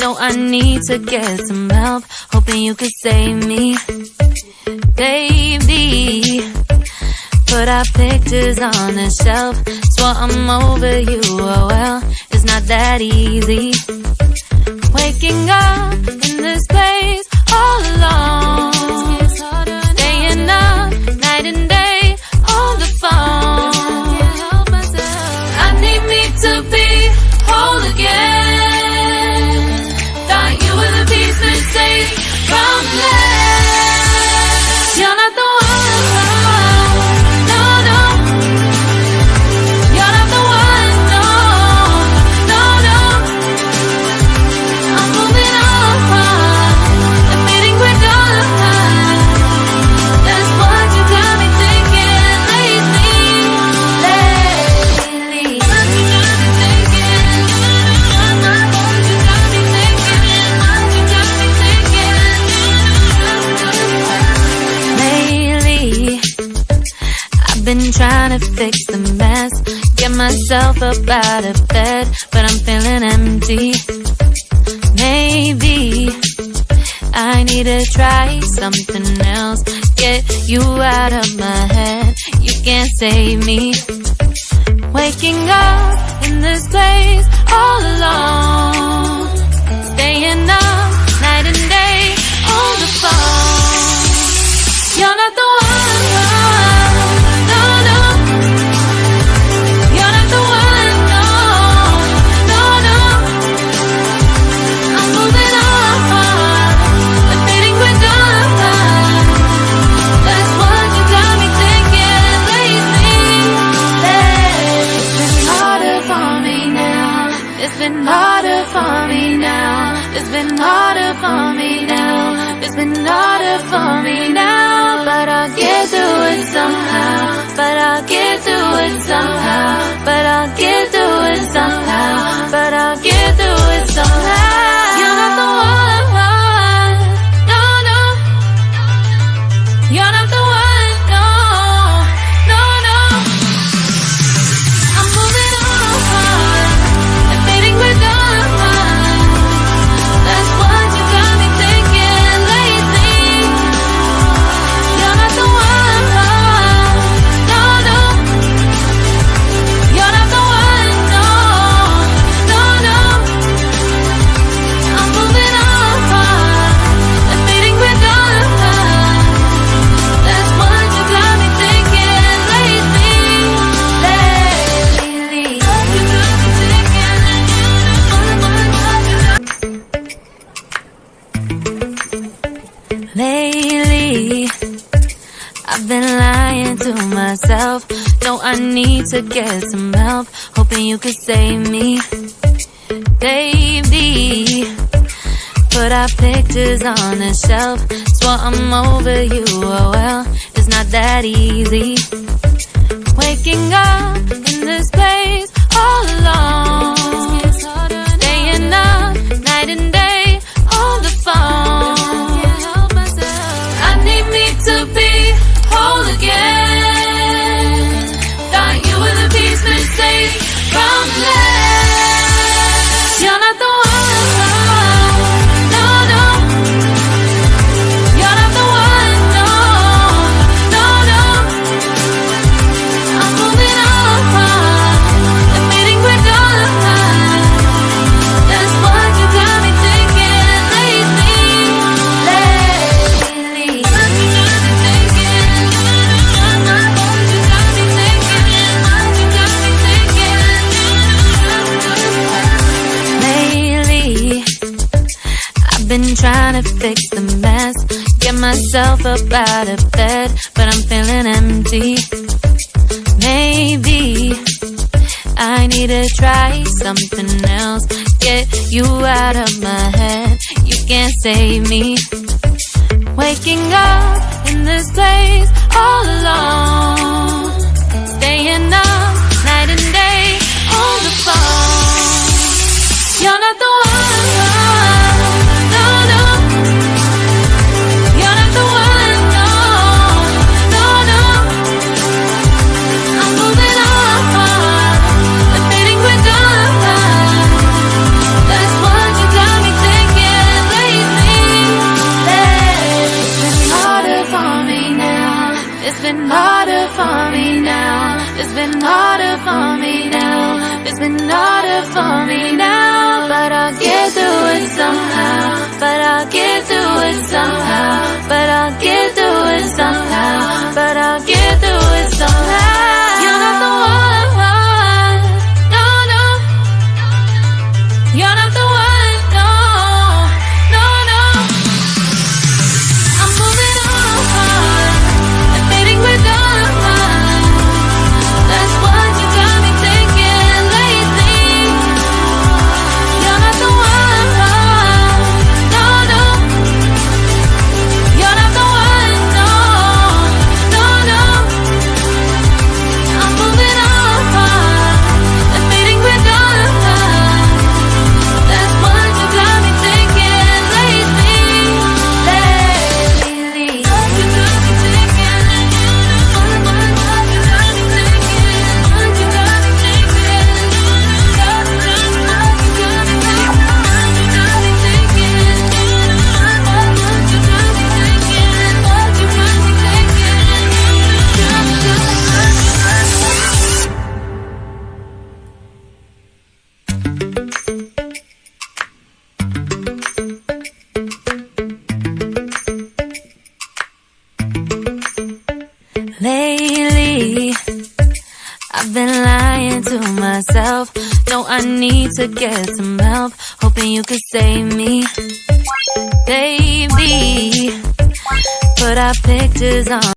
No, I need to get some help, hoping you could save me. Baby, put our pictures on the shelf. Swore I'm over you, oh well, it's not that easy. Waking up in this place all alone, staying up night and day on the phone. I need me to be whole again. Thought you were the piece missing from last. You're not the one, no, no. You're not the one, no, no, no. I'm moving on, admitting we're done. That's what you got me thinking lately. What you got me thinking. What you got me thinking. What you got me thinking. Lately, I've been trying to fix the mess, get myself up out of bed, but I'm feeling empty. Maybe I need to try something else, get you out of my head. You can't save me. Waking up in this place all alone, staying up night and day on the phone. You're not the one, no, no. You're not the one, no, no, no. I'm moving on, admitting we're done. That's what you got me thinking lately. It's been harder for me now. It's been harder for me now. It's been harder for me now. It's been harder for me now. But I'll get through it somehow. But I'll get through it somehow. But I'll get through it somehow. But I'll get through it somehow. You're not the one, no, no. You're not the one, no, no, no. I'm moving on, admitting we're done. That's what you got me thinking lately. You're not the one, no, no. You're not the one, no, no, no. I'm moving on, admitting we're done. That's what you got me thinking lately. What you got me thinking. Lately, I've been lying to myself. No, I need to get some help, hoping you could save me. Baby, put our pictures on the shelf. Swore I'm over you, oh well, it's not that easy. Waking up in this place all alone, staying up night and day on the phone. I need me to be whole again. Thought you were the piece missing from last. You're not the one, no, no. You're not the one, no, no, no. I'm moving on, admitting we're done. That's what you got me thinking lately. What you got me thinking. What you got me thinking. What you got me thinking. Lately, I've been trying to fix the mess, get myself up out of bed, but I'm feeling empty. Maybe I need to try something else, get you out of my head. You can't save me. Waking up in this place all alone, staying up night and day on the phone. You're not the one, no, no. You're not the one, no, no, no. I'm moving on, admitting we're done. That's what you got me thinking. me now, but I'll get through it somehow. But I'll get through it somehow. But I'll get through it somehow. But I'll get through it somehow. You're not the one. No, no. You're not the one. No, no, no. I'm moving on and fading with dawn. That's what you got me thinking lately. You're not the one. No, no. You're not the one. No, no, no. I'm moving on and fading with dawn. That's what you got me thinking lately. Lately. You got me thinking. What you got me thinking? What you got me thinking? What you got me thinking? What you got me thinking? Lately, I've been lying to myself. No, I need to get some help. Hoping you could save me, baby. Put our pictures on